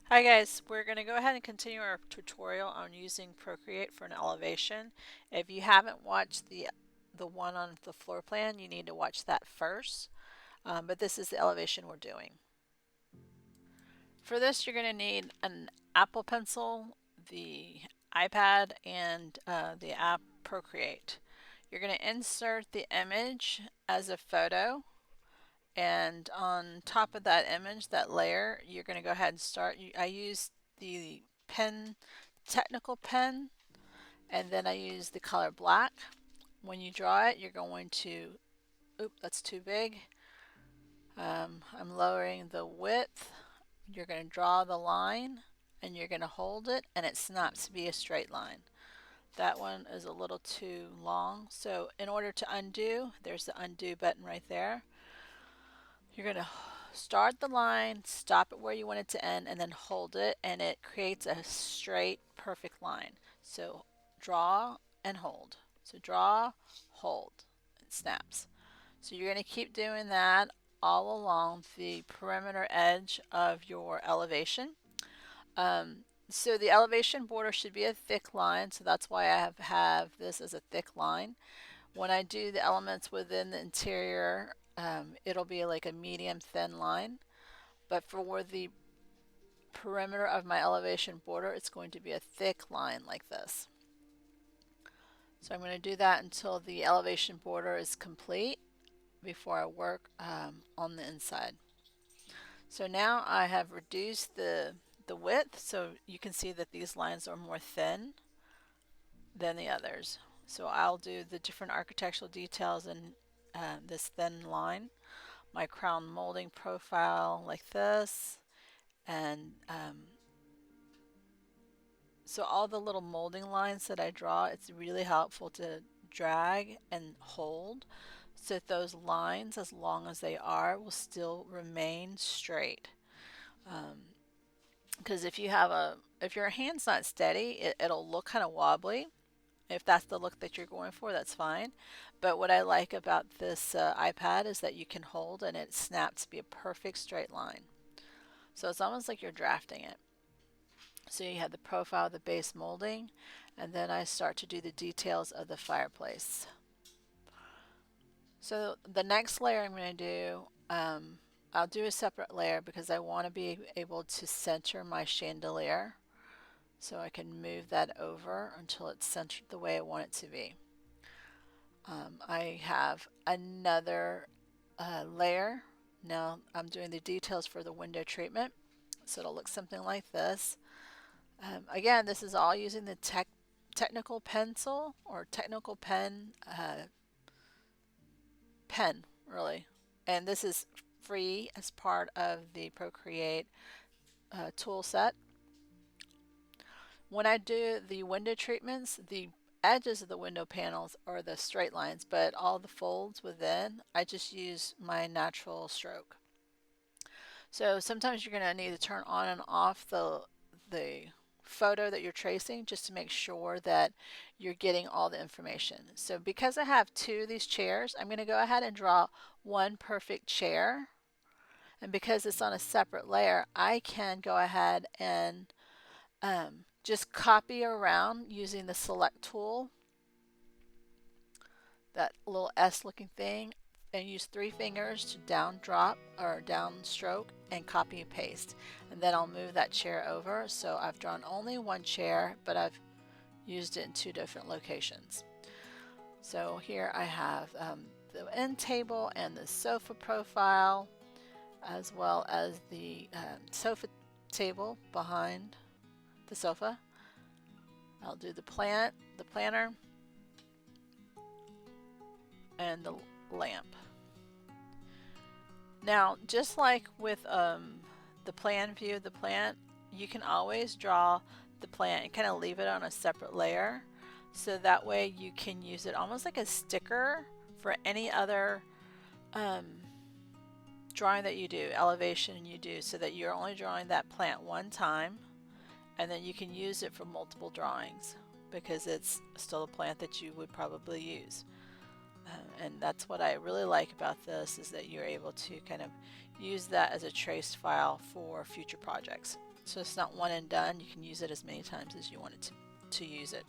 Hi guys, we're going to go ahead and continue our tutorial on using Procreate for an elevation. If you haven't watched the one on the floor plan, you need to watch that first. But this is the elevation we're doing. For this, you're going to need an Apple Pencil, the iPad, and the app Procreate. You're going to insert the image as a photo, and on top of that image, that layer, you're going to go ahead and start. I use the pen, technical pen, and then I use the color black. When you draw it, you're going to, oop, that's too big. I'm lowering the width. You're going to draw the line and you're going to hold it, and it snaps to be a straight line. That one is a little too long. So in order to undo, there's the undo button right there. You're going to start the line, stop it where you want it to end, and then hold it, and it creates a straight, perfect line. So draw and hold. So draw, hold, it snaps. So you're going to keep doing that all along the perimeter edge of your elevation. So the elevation border should be a thick line, so that's why I have this as a thick line. When I do the elements within the interior, it'll be like a medium thin line. But for the perimeter of my elevation border, it's going to be a thick line like this. So I'm going to do that until the elevation border is complete before I work on the inside. So now I have reduced the width, so you can see that these lines are more thin than the others. So I'll do the different architectural details in this thin line. My crown molding profile like this, and so all the little molding lines that I draw, it's really helpful to drag and hold so that those lines, as long as they are, will still remain straight. Because if your hand's not steady, it'll look kind of wobbly. If that's the look that you're going for, that's fine. But what I like about this iPad is that you can hold and it snaps to be a perfect straight line. So it's almost like you're drafting it. So you have the profile, the base molding, and then I start to do the details of the fireplace. So the next layer I'm going to do, I'll do a separate layer because I want to be able to center my chandelier. So I can move that over until it's centered the way I want it to be. I have another layer. Now I'm doing the details for the window treatment. So it'll look something like this. Again, this is all using the technical pencil or technical pen, really. And this is free as part of the Procreate tool set. When I do the window treatments, the edges of the window panels are the straight lines, but all the folds within, I just use my natural stroke. So sometimes you're going to need to turn on and off the photo that you're tracing just to make sure that you're getting all the information. So because I have two of these chairs, I'm going to go ahead and draw one perfect chair. And because it's on a separate layer, I can go ahead and just copy around using the select tool, that little S looking thing, and use three fingers to down drop or down stroke and copy and paste. And then I'll move that chair over. So I've drawn only one chair, but I've used it in two different locations. So here I have the end table and the sofa profile, as well as the sofa table behind the sofa. I'll do the planner, and the lamp. Now, just like with the plan view of the plant, you can always draw the plant and kind of leave it on a separate layer. So that way you can use it almost like a sticker for any other drawing that you do, elevation you do, so that you're only drawing that plant one time and then you can use it for multiple drawings because it's still a plant that you would probably use. And that's what I really like about this, is that you're able to kind of use that as a trace file for future projects. So it's not one and done. You can use it as many times as you want it to use it.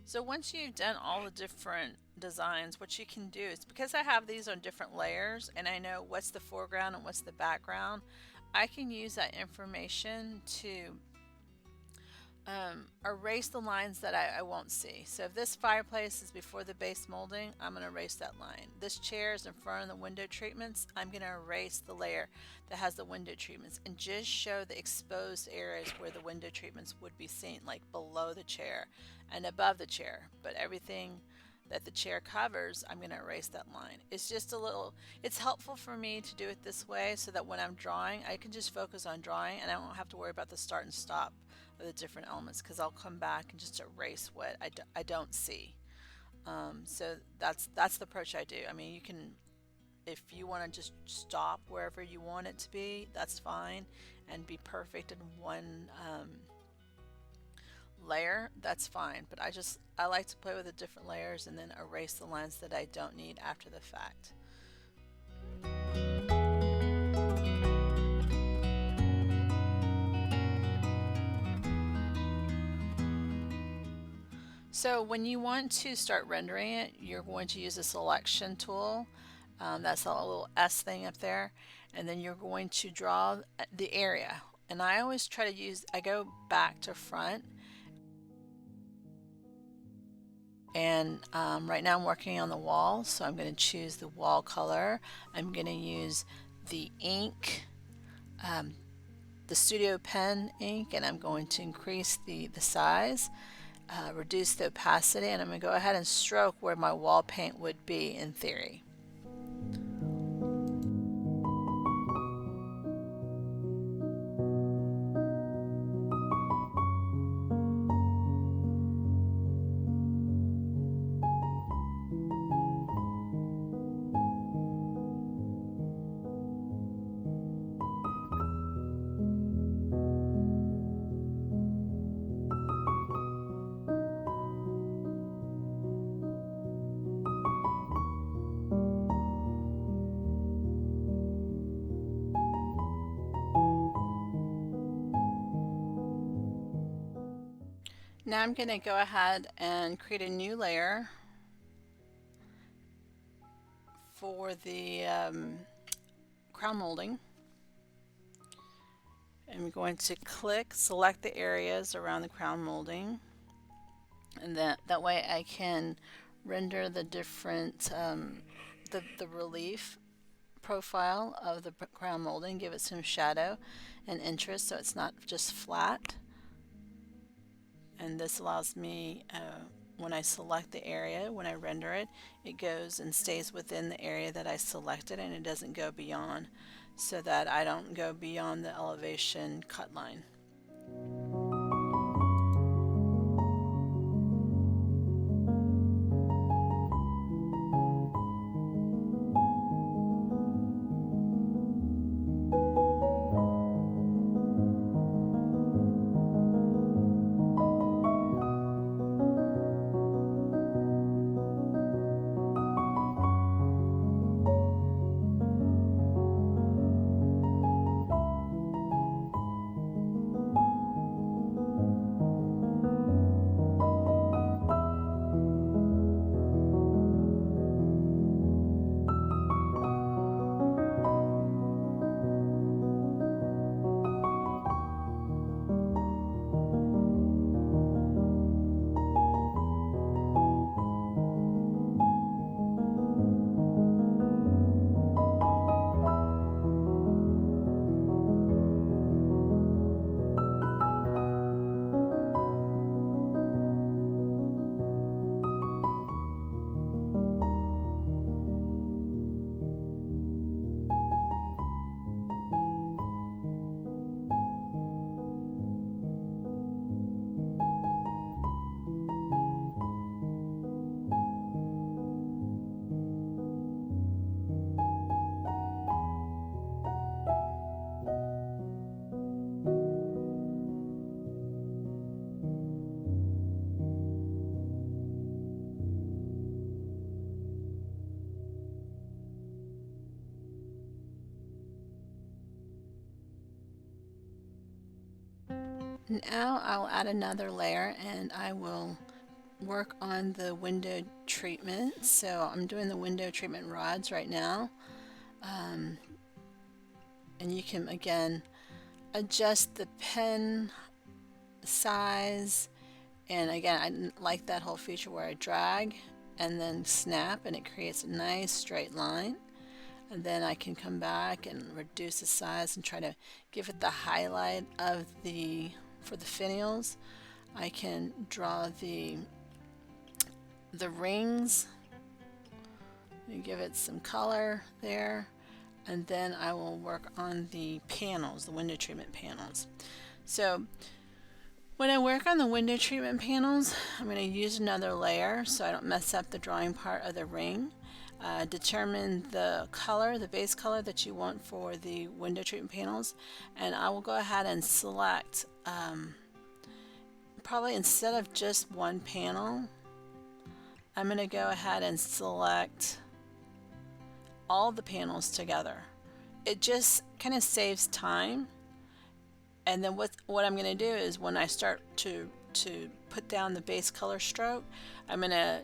So once you've done all the different designs, what you can do is, because I have these on different layers and I know what's the foreground and what's the background, I can use that information to erase the lines that I won't see. So if this fireplace is before the base molding, I'm going to erase that line. This chair is in front of the window treatments, I'm going to erase the layer that has the window treatments and just show the exposed areas where the window treatments would be seen, like below the chair and above the chair. But everything that the chair covers, I'm going to erase that line. It's just a little, it's helpful for me to do it this way so that when I'm drawing, I can just focus on drawing and I don't have to worry about the start and stop of the different elements, because I'll come back and just erase what I don't see. So that's the approach I do. I mean, you can, if you want to just stop wherever you want it to be, that's fine, and be perfect in one layer, that's fine. But I like to play with the different layers and then erase the lines that I don't need after the fact. So when you want to start rendering it, you're going to use a selection tool. That's a little S thing up there. And then you're going to draw the area. And I always try to I go back to front. And right now I'm working on the wall, so I'm going to choose the wall color. I'm going to use the ink, the Studio Pen ink, and I'm going to increase the size. Reduce the opacity, and I'm going to go ahead and stroke where my wall paint would be in theory. Now I'm going to go ahead and create a new layer for the crown molding. I'm going to select the areas around the crown molding, and that way I can render the different the relief profile of the crown molding, give it some shadow and interest so it's not just flat. And this allows me, when I select the area, when I render it, it goes and stays within the area that I selected, and it doesn't go beyond, so that I don't go beyond the elevation cut line. Now I'll add another layer and I will work on the window treatment. So I'm doing the window treatment rods right now. And you can again adjust the pen size, and again I like that whole feature where I drag and then snap and it creates a nice straight line, and then I can come back and reduce the size and try to give it the highlight of the for the finials. I can draw the rings and give it some color there, and then I will work on the panels, the window treatment panels. So when I work on the window treatment panels, I'm going to use another layer so I don't mess up the drawing part of the ring. Determine the color, the base color that you want for the window treatment panels, and I will go ahead and select probably instead of just one panel, I'm going to go ahead and select all the panels together. It just kind of saves time. And then what I'm going to do is when I start to put down the base color stroke, I'm going to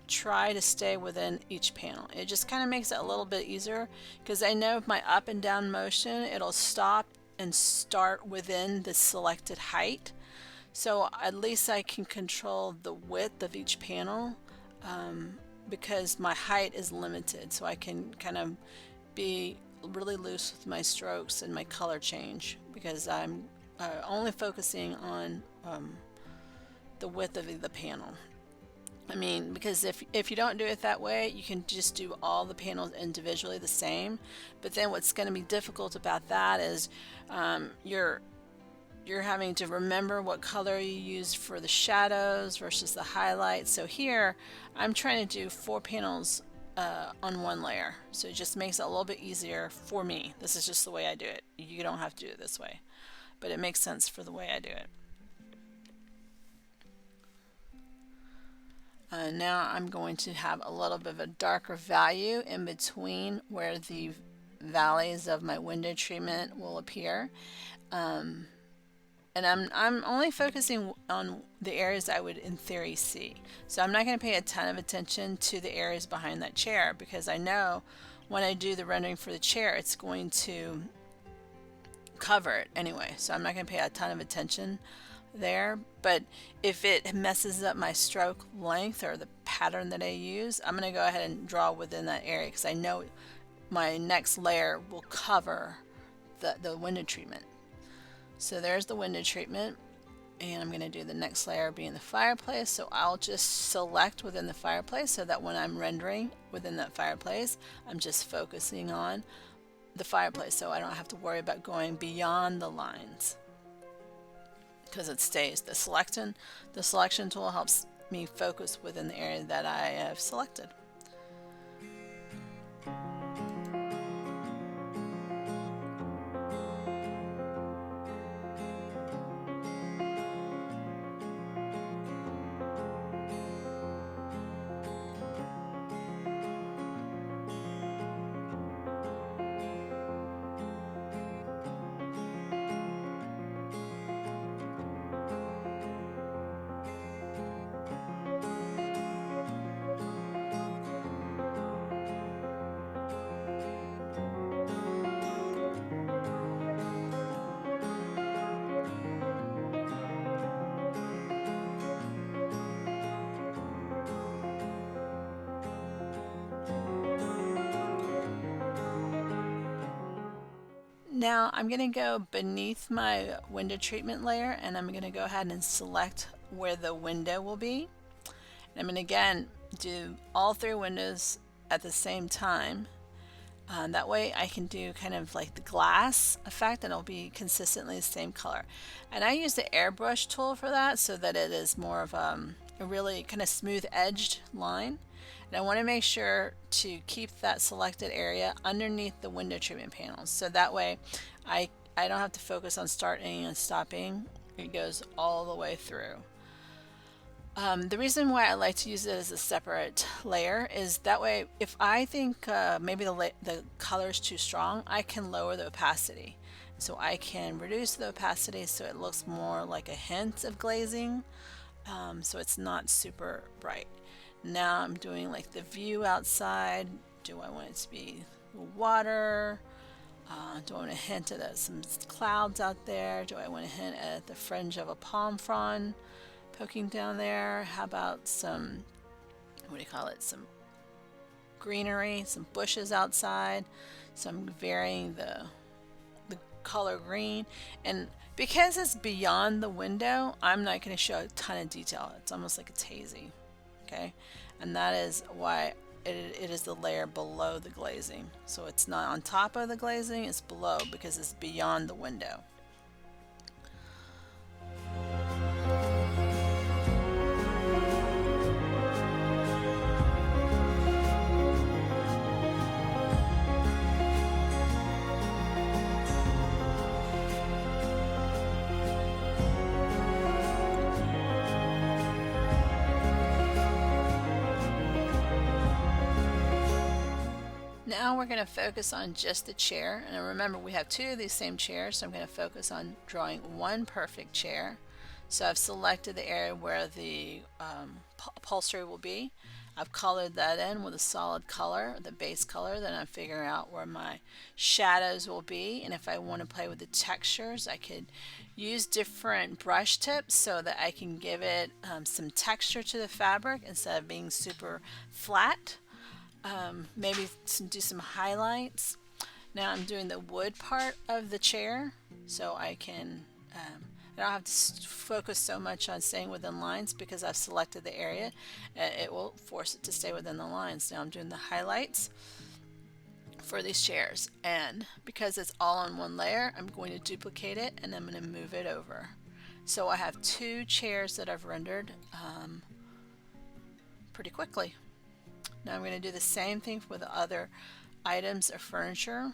try to stay within each panel. It just kind of makes it a little bit easier because I know if my up and down motion, it'll stop and start within the selected height. So at least I can control the width of each panel because my height is limited. So I can kind of be really loose with my strokes and my color change because I'm only focusing on the width of the panel. I mean, because if you don't do it that way, you can just do all the panels individually the same. But then what's going to be difficult about that is you're having to remember what color you use for the shadows versus the highlights. So here, I'm trying to do 4 panels on one layer. So it just makes it a little bit easier for me. This is just the way I do it. You don't have to do it this way. But it makes sense for the way I do it. Now I'm going to have a little bit of a darker value in between where the valleys of my window treatment will appear. And I'm only focusing on the areas I would in theory see. So I'm not going to pay a ton of attention to the areas behind that chair because I know when I do the rendering for the chair it's going to cover it anyway. So I'm not going to pay a ton of attention there. But if it messes up my stroke length or the pattern that I use, I'm going to go ahead and draw within that area because I know my next layer will cover the window treatment. So there's the window treatment, and I'm going to do the next layer being the fireplace. So I'll just select within the fireplace so that when I'm rendering within that fireplace, I'm just focusing on the fireplace so I don't have to worry about going beyond the lines because it stays. The selection tool helps me focus within the area that I have selected. Now I'm going to go beneath my window treatment layer and I'm going to go ahead and select where the window will be. And I'm going to again do all 3 windows at the same time. That way I can do kind of like the glass effect and it'll be consistently the same color. And I use the airbrush tool for that so that it is more of a really kind of smooth edged line. And I want to make sure to keep that selected area underneath the window treatment panels. So that way I don't have to focus on starting and stopping. It goes all the way through. The reason why I like to use it as a separate layer is that way if I think maybe the color is too strong, I can lower the opacity. so I can reduce the opacity so it looks more like a hint of glazing, so it's not super bright. Now I'm doing like the view outside. Do I want it to be water? Do I want to hint at some clouds out there? Do I want to hint at the fringe of a palm frond poking down there? How about some, what do you call it, some greenery, some bushes outside? So I'm varying the color green. And because it's beyond the window, I'm not going to show a ton of detail. It's almost like it's hazy. Okay, and that is why it is the layer below the glazing. So it's not on top of the glazing, it's below because it's beyond the window. Now we're going to focus on just the chair, and remember we have two of these same chairs, so I'm going to focus on drawing one perfect chair. So I've selected the area where the upholstery will be. I've colored that in with a solid color, the base color. Then I'm figuring out where my shadows will be, and if I want to play with the textures, I could use different brush tips so that I can give it some texture to the fabric instead of being super flat. Maybe do some highlights. Now I'm doing the wood part of the chair, so I can I don't have to focus so much on staying within lines because I've selected the area. It will force it to stay within the lines. Now I'm doing the highlights for these chairs, and because it's all on one layer, I'm going to duplicate it and I'm going to move it over. So I have two chairs that I've rendered pretty quickly. Now I'm going to do the same thing with the other items of furniture.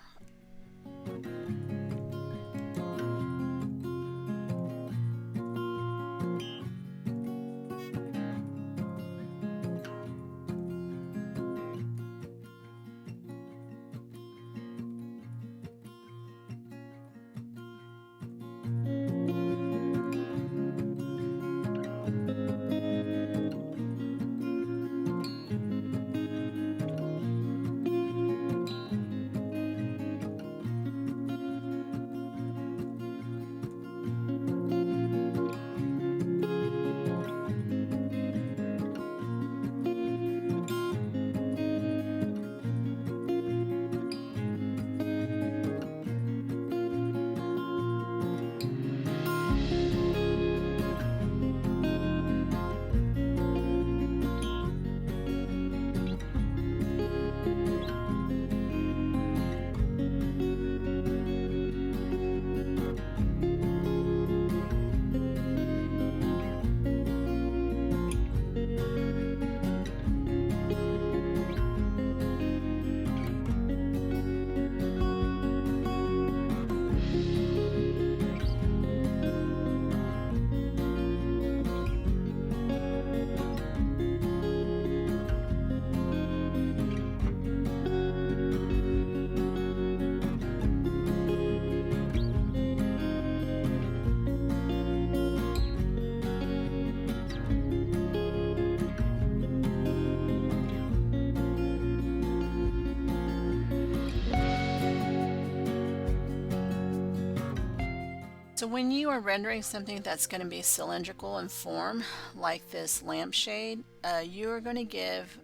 So when you are rendering something that's going to be cylindrical in form, like this lampshade, you are going to give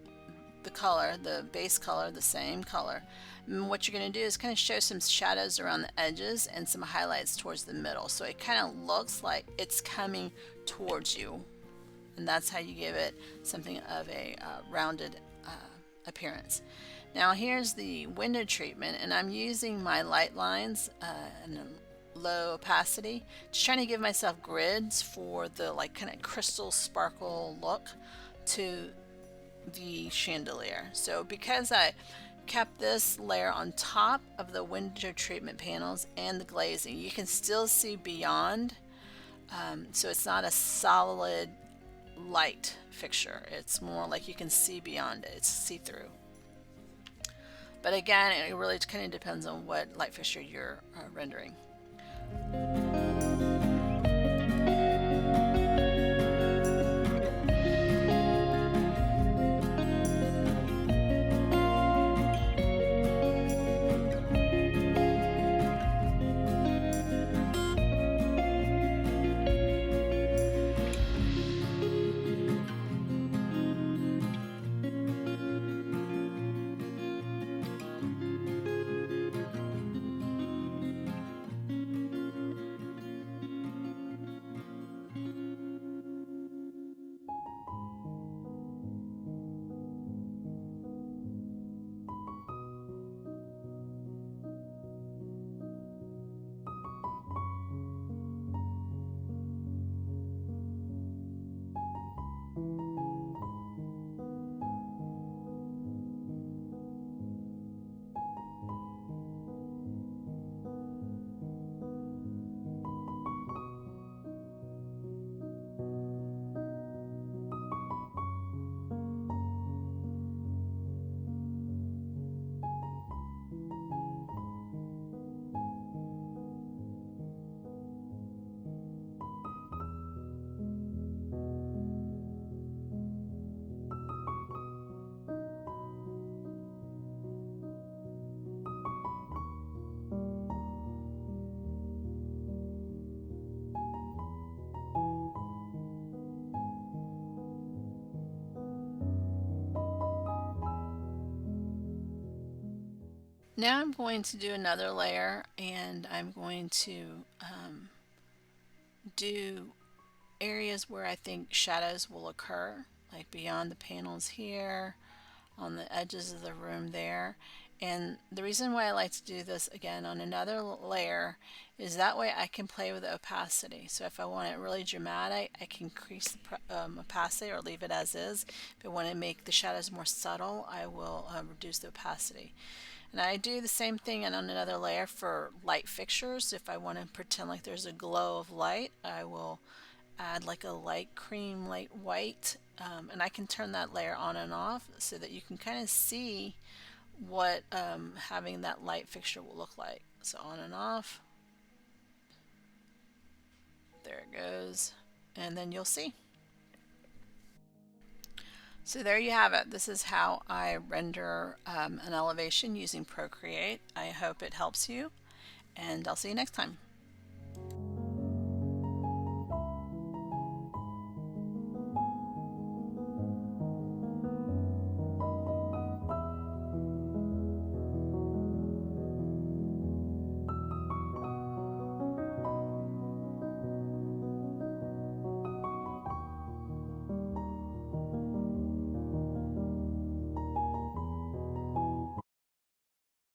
the color, the base color, the same color. And what you're going to do is kind of show some shadows around the edges and some highlights towards the middle. So it kind of looks like it's coming towards you. And that's how you give it something of a rounded appearance. Now here's the window treatment, and I'm using my light lines and low opacity, just trying to give myself grids for the like kind of crystal sparkle look to the chandelier. So because I kept this layer on top of the window treatment panels and the glazing, you can still see beyond, so it's not a solid light fixture, it's more like you can see beyond it, it's see-through. But again, it really kind of depends on what light fixture you're rendering. Now I'm going to do another layer, and I'm going to do areas where I think shadows will occur, like beyond the panels here, on the edges of the room there. And the reason why I like to do this again on another layer is that way I can play with the opacity. So if I want it really dramatic, I can increase the opacity or leave it as is. If I want to make the shadows more subtle, I will reduce the opacity. And I do the same thing on another layer for light fixtures. If I want to pretend like there's a glow of light, I will add like a light cream, light white, and I can turn that layer on and off so that you can kind of see what having that light fixture will look like. So on and off, there it goes, and then you'll see. So there you have it. This is how I render an elevation using Procreate. I hope it helps you, and I'll see you next time.